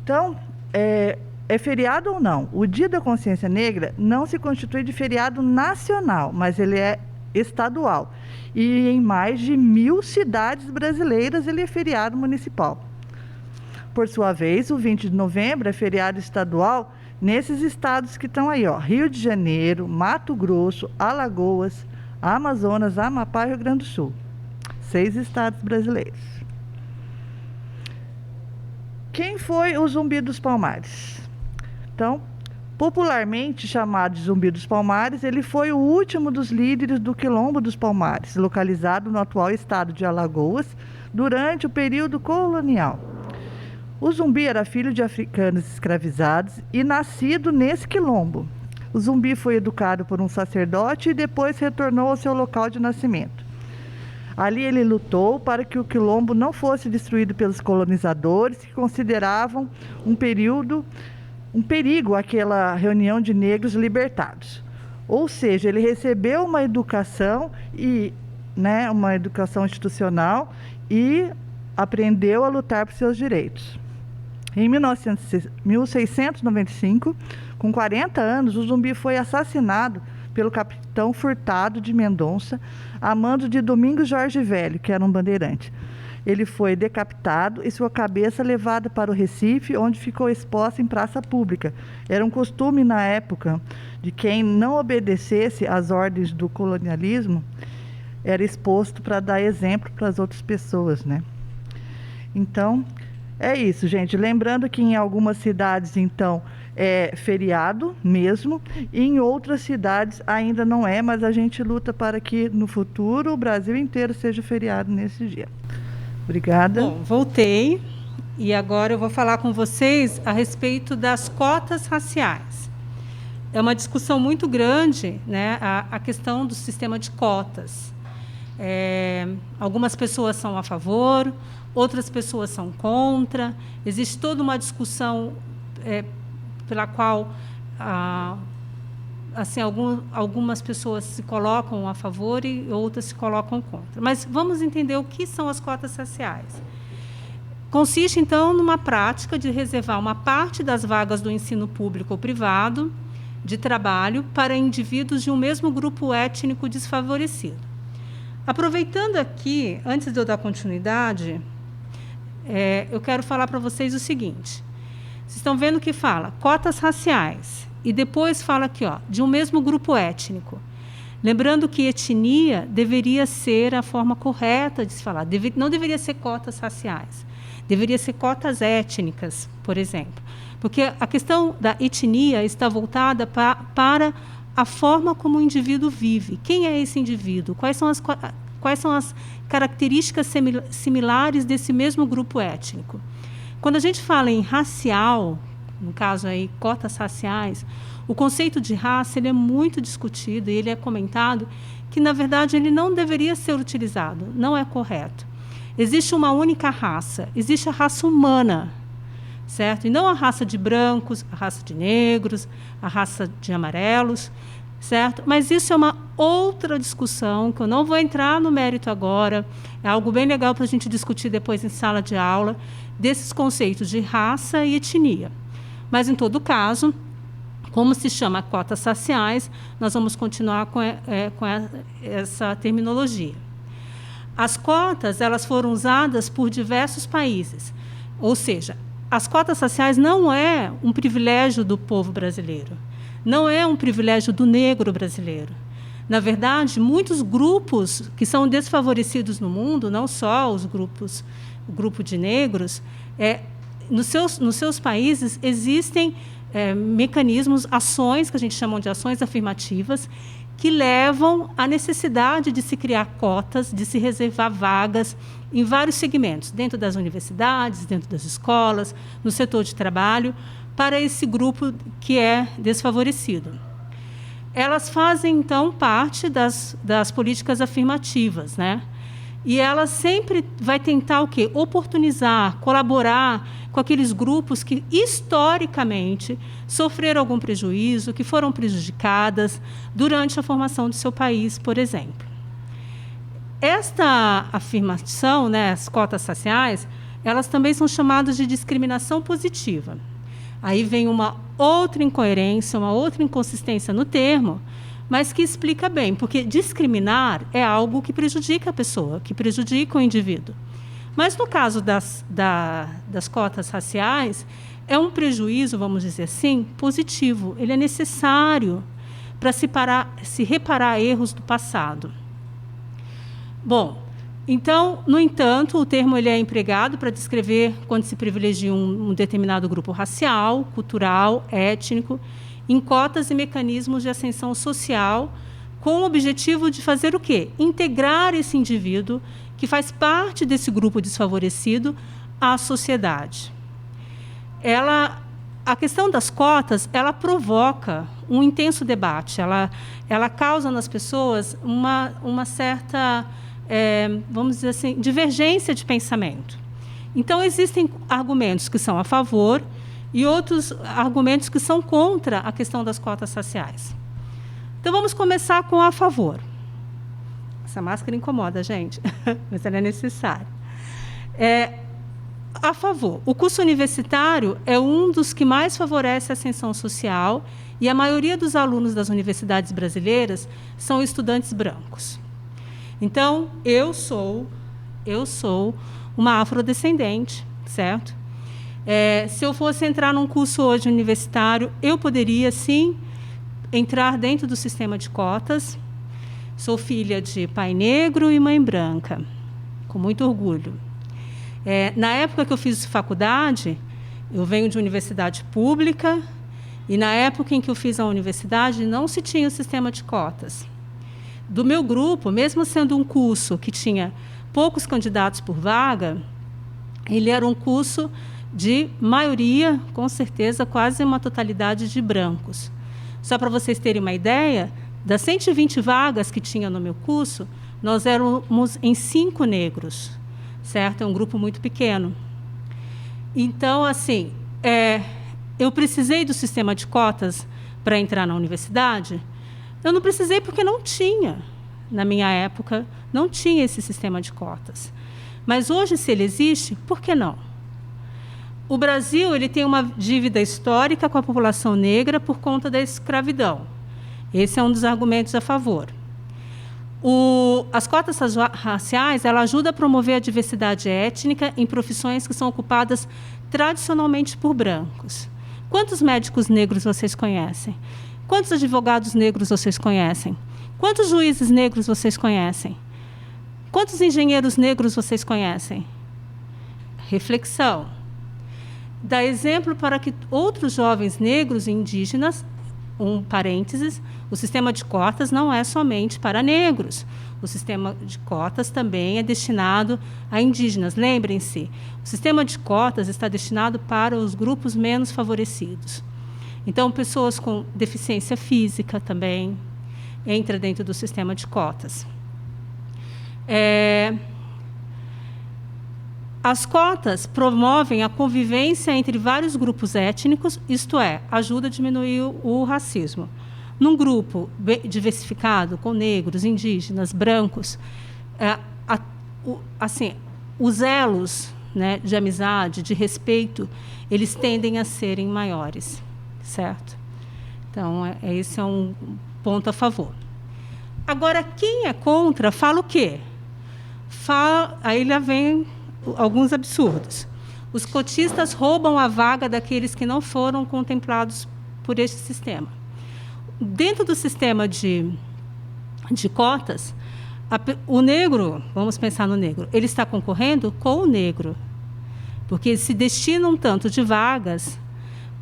Então, é feriado ou não? O Dia da Consciência Negra não se constitui de feriado nacional, mas ele é estadual. E em mais de 1.000 cidades brasileiras ele é feriado municipal. Por sua vez, o 20 de novembro é feriado estadual nesses estados que estão aí, ó, Rio de Janeiro, Mato Grosso, Alagoas, Amazonas, Amapá e Rio Grande do Sul. 6 estados brasileiros. Quem foi o Zumbi dos Palmares? Então, popularmente chamado de Zumbi dos Palmares, ele foi o último dos líderes do Quilombo dos Palmares, localizado no atual estado de Alagoas, durante o período colonial. O Zumbi era filho de africanos escravizados e nascido nesse quilombo. O Zumbi foi educado por um sacerdote e depois retornou ao seu local de nascimento. Ali ele lutou para que o quilombo não fosse destruído pelos colonizadores, que consideravam um perigo aquela reunião de negros libertados. Ou seja, ele recebeu uma educação uma educação institucional e aprendeu a lutar por seus direitos. Em 1695, com 40 anos, o Zumbi foi assassinado pelo capitão Furtado de Mendonça, a mando de Domingos Jorge Velho, que era um bandeirante. Ele foi decapitado e sua cabeça levada para o Recife, onde ficou exposta em praça pública. Era um costume na época de quem não obedecesse às ordens do colonialismo, era exposto para dar exemplo para as outras pessoas, né? Então, é isso, gente. Lembrando que em algumas cidades, então, é feriado mesmo, e em outras cidades ainda não é, mas a gente luta para que no futuro o Brasil inteiro seja feriado nesse dia. Obrigada. Bom, voltei e agora eu vou falar com vocês a respeito das cotas raciais. É uma discussão muito grande, né, a questão do sistema de cotas. Algumas pessoas são a favor, outras pessoas são contra. Existe toda uma discussão pela qual algumas pessoas se colocam a favor e outras se colocam contra. Mas vamos entender o que são as cotas raciais. Consiste, então, numa prática de reservar uma parte das vagas do ensino público ou privado de trabalho para indivíduos de um mesmo grupo étnico desfavorecido. Aproveitando aqui, antes de eu dar continuidade, eu quero falar para vocês o seguinte. Vocês estão vendo que fala cotas raciais e depois fala aqui, ó, de um mesmo grupo étnico. Lembrando que etnia deveria ser a forma correta de se falar, não deveria ser cotas raciais. Deveria ser cotas étnicas, por exemplo. Porque a questão da etnia está voltada para a forma como o indivíduo vive. Quem é esse indivíduo? Quais são as características similares desse mesmo grupo étnico? Quando a gente fala em racial, no caso aí, cotas raciais, o conceito de raça ele é muito discutido e ele é comentado que, na verdade, ele não deveria ser utilizado, não é correto. Existe uma única raça, existe a raça humana, certo? E não a raça de brancos, a raça de negros, a raça de amarelos, certo? Mas isso é uma outra discussão, que eu não vou entrar no mérito agora, é algo bem legal para a gente discutir depois em sala de aula, desses conceitos de raça e etnia. Mas, em todo caso, como se chama cotas raciais, nós vamos continuar com essa terminologia. As cotas elas foram usadas por diversos países, ou seja, as cotas raciais não é um privilégio do povo brasileiro, não é um privilégio do negro brasileiro. Na verdade, muitos grupos que são desfavorecidos no mundo, não só o grupo de negros, nos seus países existem mecanismos, ações, que a gente chama de ações afirmativas, que levam à necessidade de se criar cotas, de se reservar vagas em vários segmentos, dentro das universidades, dentro das escolas, no setor de trabalho, para esse grupo que é desfavorecido. Elas fazem, então, parte das políticas afirmativas, né? E ela sempre vai tentar o quê? Oportunizar, colaborar com aqueles grupos que, historicamente, sofreram algum prejuízo, que foram prejudicadas durante a formação do seu país, por exemplo. Esta afirmação, né, as cotas raciais, elas também são chamadas de discriminação positiva. Aí vem uma outra incoerência, uma outra inconsistência no termo, mas que explica bem, porque discriminar é algo que prejudica a pessoa, que prejudica o indivíduo. Mas, no caso das cotas raciais, é um prejuízo, vamos dizer assim, positivo. Ele é necessário para se reparar erros do passado. Bom, então, no entanto, o termo ele é empregado para descrever quando se privilegia um determinado grupo racial, cultural, étnico, em cotas e mecanismos de ascensão social, com o objetivo de fazer o quê? Integrar esse indivíduo que faz parte desse grupo desfavorecido à sociedade. A questão das cotas, ela provoca um intenso debate, ela causa nas pessoas uma certa, vamos dizer assim, divergência de pensamento. Então, existem argumentos que são a favor e outros argumentos que são contra a questão das cotas raciais. Então, vamos começar com a favor. Essa máscara incomoda, gente, mas ela é necessária. A favor, o curso universitário é um dos que mais favorece a ascensão social e a maioria dos alunos das universidades brasileiras são estudantes brancos. Então, eu sou uma afrodescendente, certo? Se eu fosse entrar num curso hoje universitário, eu poderia, sim, entrar dentro do sistema de cotas. Sou filha de pai negro e mãe branca, com muito orgulho. Na época que eu fiz faculdade, eu venho de universidade pública, e na época em que eu fiz a universidade, não se tinha o sistema de cotas. Do meu grupo, mesmo sendo um curso que tinha poucos candidatos por vaga, ele era um curso de maioria, com certeza, quase uma totalidade de brancos. Só para vocês terem uma ideia, das 120 vagas que tinha no meu curso, nós éramos em 5 negros, certo? É um grupo muito pequeno. Então, assim, eu precisei do sistema de cotas para entrar na universidade? Eu não precisei porque não tinha. Na minha época, não tinha esse sistema de cotas. Mas hoje, se ele existe, por que não? O Brasil ele tem uma dívida histórica com a população negra por conta da escravidão. Esse é um dos argumentos a favor. As cotas raciais ela ajuda a promover a diversidade étnica em profissões que são ocupadas tradicionalmente por brancos. Quantos médicos negros vocês conhecem? Quantos advogados negros vocês conhecem? Quantos juízes negros vocês conhecem? Quantos engenheiros negros vocês conhecem? reflexão. Dá exemplo para que outros jovens negros e indígenas, parênteses, o sistema de cotas não é somente para negros. O sistema de cotas também é destinado a indígenas. Lembrem-se, o sistema de cotas está destinado para os grupos menos favorecidos. Então, pessoas com deficiência física também entram dentro do sistema de cotas. As cotas promovem a convivência entre vários grupos étnicos, isto é, ajuda a diminuir o racismo. Num grupo diversificado, com negros, indígenas, brancos, os elos, né, de amizade, de respeito, eles tendem a serem maiores, certo? Então, esse é um ponto a favor. Agora, quem é contra, fala o quê? Aí lá vem alguns absurdos. Os cotistas roubam a vaga daqueles que não foram contemplados por este sistema. Dentro do sistema de cotas, o negro, vamos pensar no negro, ele está concorrendo com o negro, porque se destina um tanto de vagas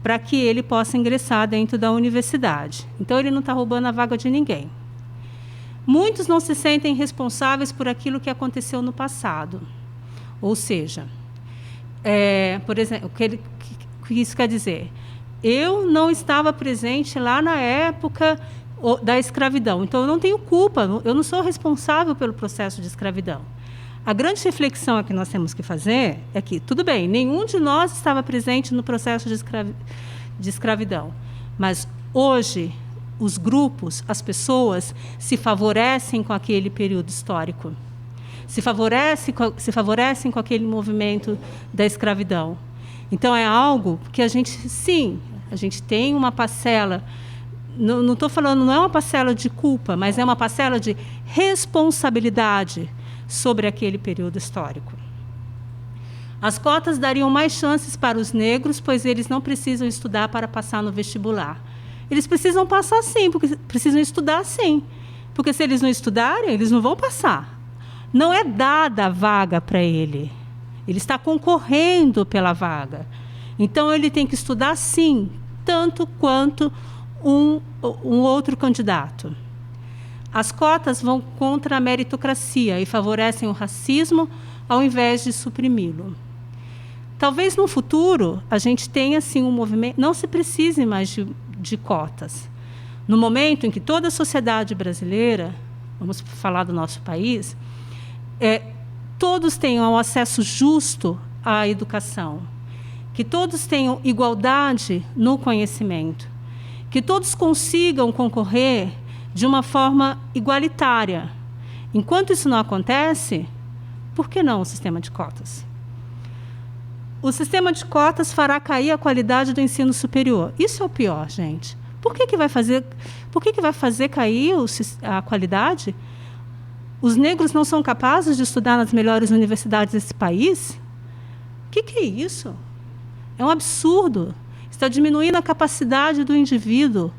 para que ele possa ingressar dentro da universidade. Então, ele não está roubando a vaga de ninguém. Muitos não se sentem responsáveis por aquilo que aconteceu no passado. Ou seja, por exemplo, o que isso quer dizer? Eu não estava presente lá na época da escravidão, então eu não tenho culpa, eu não sou responsável pelo processo de escravidão. A grande reflexão que nós temos que fazer é que, tudo bem, nenhum de nós estava presente no processo de escravidão, mas hoje os grupos, as pessoas, se favorecem com aquele período histórico, se favorecem com aquele movimento da escravidão. Então, é algo que a gente tem uma parcela, não estou falando, não é uma parcela de culpa, mas é uma parcela de responsabilidade sobre aquele período histórico. As cotas dariam mais chances para os negros, pois eles não precisam estudar para passar no vestibular. Eles precisam passar sim, porque precisam estudar sim. Porque se eles não estudarem, eles não vão passar. Não é dada a vaga para ele. Ele está concorrendo pela vaga. Então, ele tem que estudar sim, tanto quanto um outro candidato. As cotas vão contra a meritocracia e favorecem o racismo ao invés de suprimi-lo. Talvez no futuro a gente tenha assim um movimento, não se precise mais de cotas. No momento em que toda a sociedade brasileira, vamos falar do nosso país, todos tenham acesso justo à educação, que todos tenham igualdade no conhecimento, que todos consigam concorrer de uma forma igualitária. Enquanto isso não acontece, por que não o sistema de cotas? O sistema de cotas fará cair a qualidade do ensino superior. Isso é o pior, gente. Por que vai fazer cair a qualidade? Os negros não são capazes de estudar nas melhores universidades desse país? O que é isso? É um absurdo. Está diminuindo a capacidade do indivíduo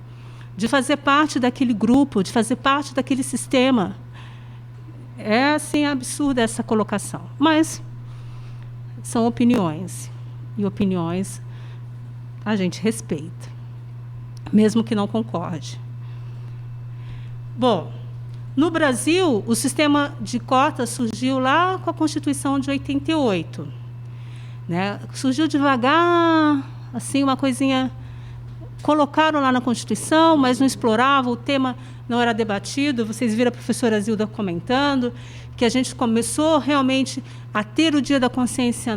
de fazer parte daquele grupo, de fazer parte daquele sistema. É assim absurda essa colocação. Mas são opiniões. E opiniões a gente respeita, mesmo que não concorde. Bom, no Brasil, o sistema de cotas surgiu lá com a Constituição de 88. Né? Surgiu devagar, assim, uma coisinha. Colocaram lá na Constituição, mas não exploravam, o tema não era debatido. Vocês viram a professora Zilda comentando que a gente começou realmente a ter o Dia da Consciência,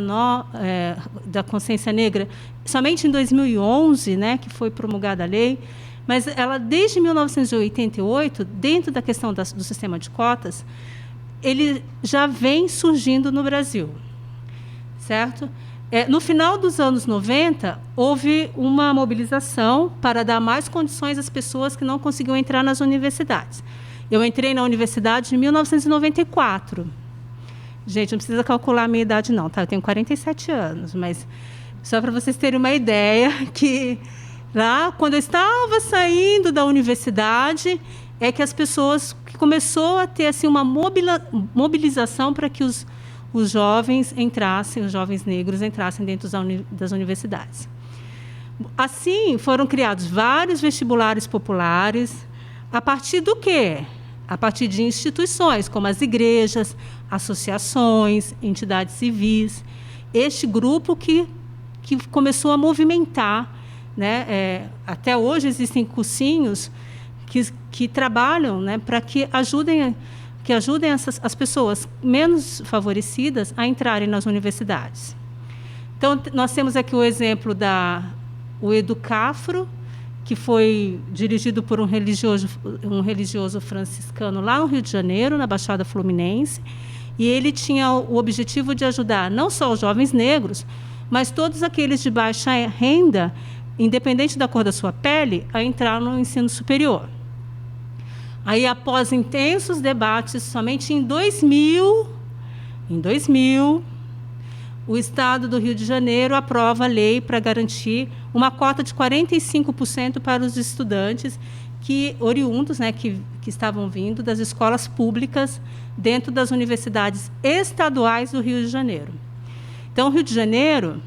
da Consciência Negra somente em 2011, né, que foi promulgada a lei, mas ela, desde 1988, dentro da questão do sistema de cotas, ele já vem surgindo no Brasil, certo? No final dos anos 90, houve uma mobilização para dar mais condições às pessoas que não conseguiam entrar nas universidades. Eu entrei na universidade em 1994. Gente, não precisa calcular a minha idade, não, tá? Eu tenho 47 anos, mas só para vocês terem uma ideia que lá, quando eu estava saindo da universidade, é que as pessoas que começou a ter assim uma mobilização para que os os jovens negros entrassem dentro das universidades. Assim, foram criados vários vestibulares populares, a partir do quê? A partir de instituições, como as igrejas, associações, entidades civis. Este grupo que começou a movimentar, né? Até hoje existem cursinhos que trabalham, né, para que ajudem as pessoas menos favorecidas a entrarem nas universidades. Então, nós temos aqui o exemplo o Educafro, que foi dirigido por um religioso franciscano lá no Rio de Janeiro, na Baixada Fluminense, e ele tinha o objetivo de ajudar não só os jovens negros, mas todos aqueles de baixa renda, independente da cor da sua pele, a entrar no ensino superior. Aí, após intensos debates, somente em 2000, o Estado do Rio de Janeiro aprova a lei para garantir uma cota de 45% para os estudantes oriundos, né, que estavam vindo das escolas públicas dentro das universidades estaduais do Rio de Janeiro. Então, o Rio de Janeiro,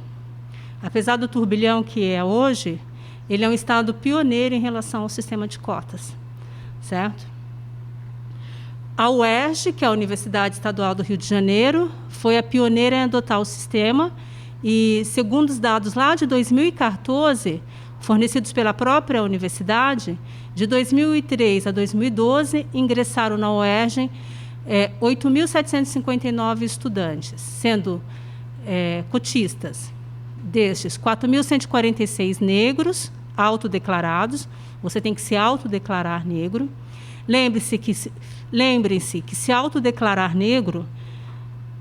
apesar do turbilhão que é hoje, ele é um estado pioneiro em relação ao sistema de cotas, certo? A UERJ, que é a Universidade Estadual do Rio de Janeiro, foi a pioneira em adotar o sistema e, segundo os dados lá de 2014, fornecidos pela própria universidade, de 2003 a 2012, ingressaram na UERJ 8.759 estudantes, sendo cotistas. Destes, 4.146 negros autodeclarados. Você tem que se autodeclarar negro. Lembrem-se que se autodeclarar negro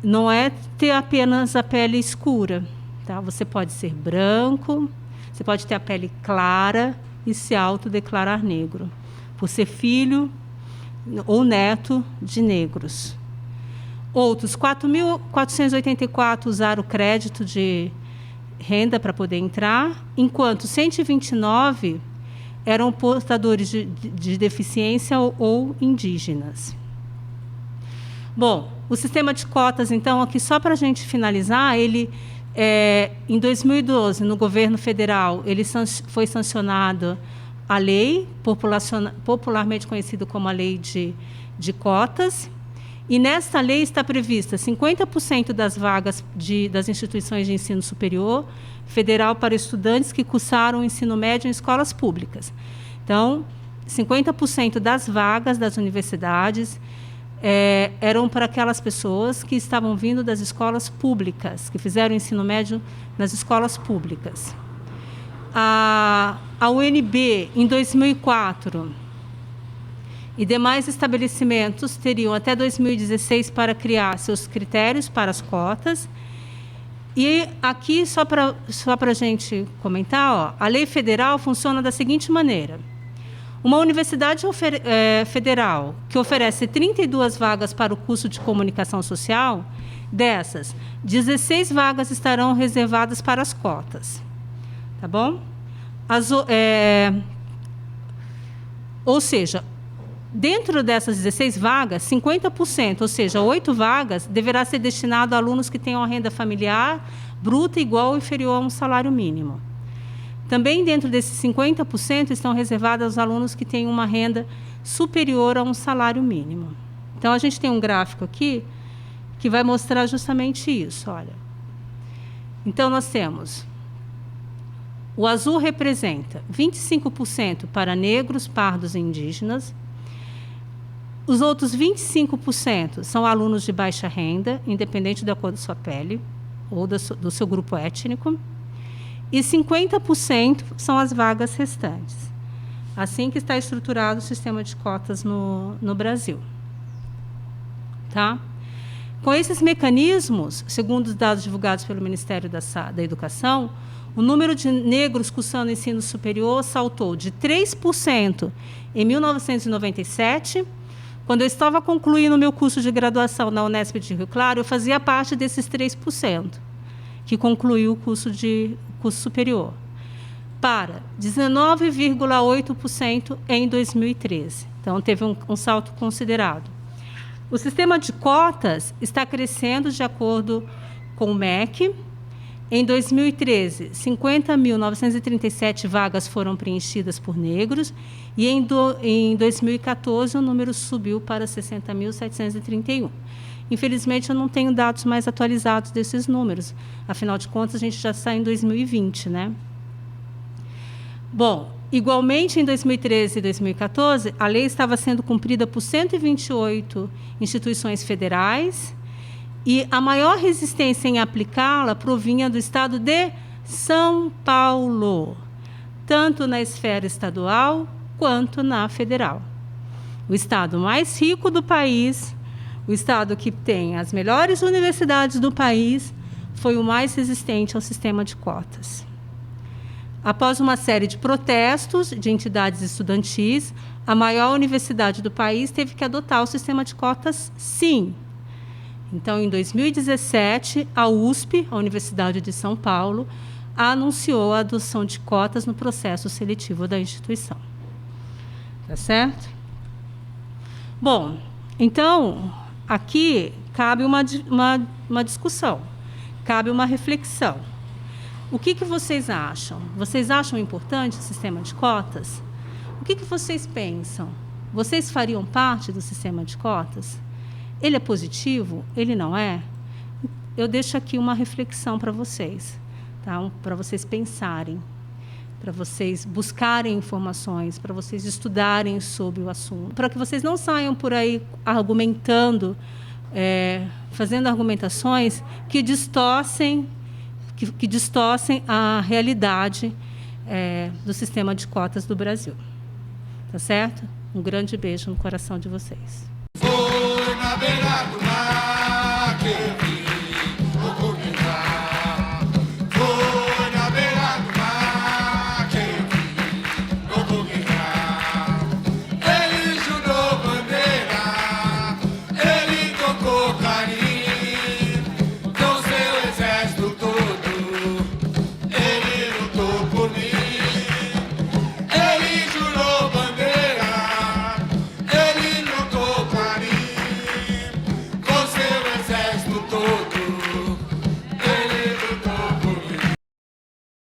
não é ter apenas a pele escura. Tá? Você pode ser branco, você pode ter a pele clara e se autodeclarar negro, por ser filho ou neto de negros. Outros 4.484 usaram o crédito de renda para poder entrar, enquanto 129 eram portadores de deficiência ou indígenas. Bom, o sistema de cotas, então, aqui só para a gente finalizar, ele, em 2012, no governo federal, foi sancionada a lei, popularmente conhecida como a Lei de Cotas, e nesta lei está prevista 50% das vagas das instituições de ensino superior federal para estudantes que cursaram o ensino médio em escolas públicas. Então, 50% das vagas das universidades eram para aquelas pessoas que estavam vindo das escolas públicas, que fizeram o ensino médio nas escolas públicas. A UNB, em 2004, e demais estabelecimentos teriam até 2016 para criar seus critérios para as cotas. E aqui, só para a gente comentar, a lei federal funciona da seguinte maneira. Uma universidade federal que oferece 32 vagas para o curso de comunicação social, dessas, 16 vagas estarão reservadas para as cotas. Tá bom? Ou seja, dentro dessas 16 vagas, 50%, ou seja, 8 vagas, deverá ser destinado a alunos que tenham a renda familiar bruta igual ou inferior a um salário mínimo. Também dentro desses 50% estão reservados aos alunos que têm uma renda superior a um salário mínimo. Então, a gente tem um gráfico aqui que vai mostrar justamente isso. Olha. Então, nós temos... O azul representa 25% para negros, pardos e indígenas. Os outros 25% são alunos de baixa renda, independente da cor da sua pele ou do seu grupo étnico. E 50% são as vagas restantes. Assim que está estruturado o sistema de cotas no Brasil. Tá? Com esses mecanismos, segundo os dados divulgados pelo Ministério da Educação, o número de negros cursando ensino superior saltou de 3% em 1997. Quando eu estava concluindo o meu curso de graduação na Unesp de Rio Claro, eu fazia parte desses 3%, que concluiu o curso superior, para 19,8% em 2013. Então, teve um salto considerado. O sistema de cotas está crescendo de acordo com o MEC. Em 2013, 50.937 vagas foram preenchidas por negros e em 2014 o número subiu para 60.731. Infelizmente, eu não tenho dados mais atualizados desses números. Afinal de contas, a gente já está em 2020, né? Bom, igualmente, em 2013 e 2014, a lei estava sendo cumprida por 128 instituições federais e a maior resistência em aplicá-la provinha do estado de São Paulo, tanto na esfera estadual quanto na federal. O estado mais rico do país, o estado que tem as melhores universidades do país, foi o mais resistente ao sistema de cotas. Após uma série de protestos de entidades estudantis, a maior universidade do país teve que adotar o sistema de cotas, sim. Então, em 2017, a USP, a Universidade de São Paulo, anunciou a adoção de cotas no processo seletivo da instituição. Tá certo? Bom, então, aqui cabe uma discussão, cabe uma reflexão. O que vocês acham? Vocês acham importante o sistema de cotas? O que vocês pensam? Vocês fariam parte do sistema de cotas? Ele é positivo? Ele não é? Eu deixo aqui uma reflexão para vocês, tá? Para vocês pensarem, para vocês buscarem informações, para vocês estudarem sobre o assunto, para que vocês não saiam por aí argumentando, fazendo argumentações que distorcem a realidade do sistema de cotas do Brasil. Tá certo? Um grande beijo no coração de vocês. Foi na beira do mar que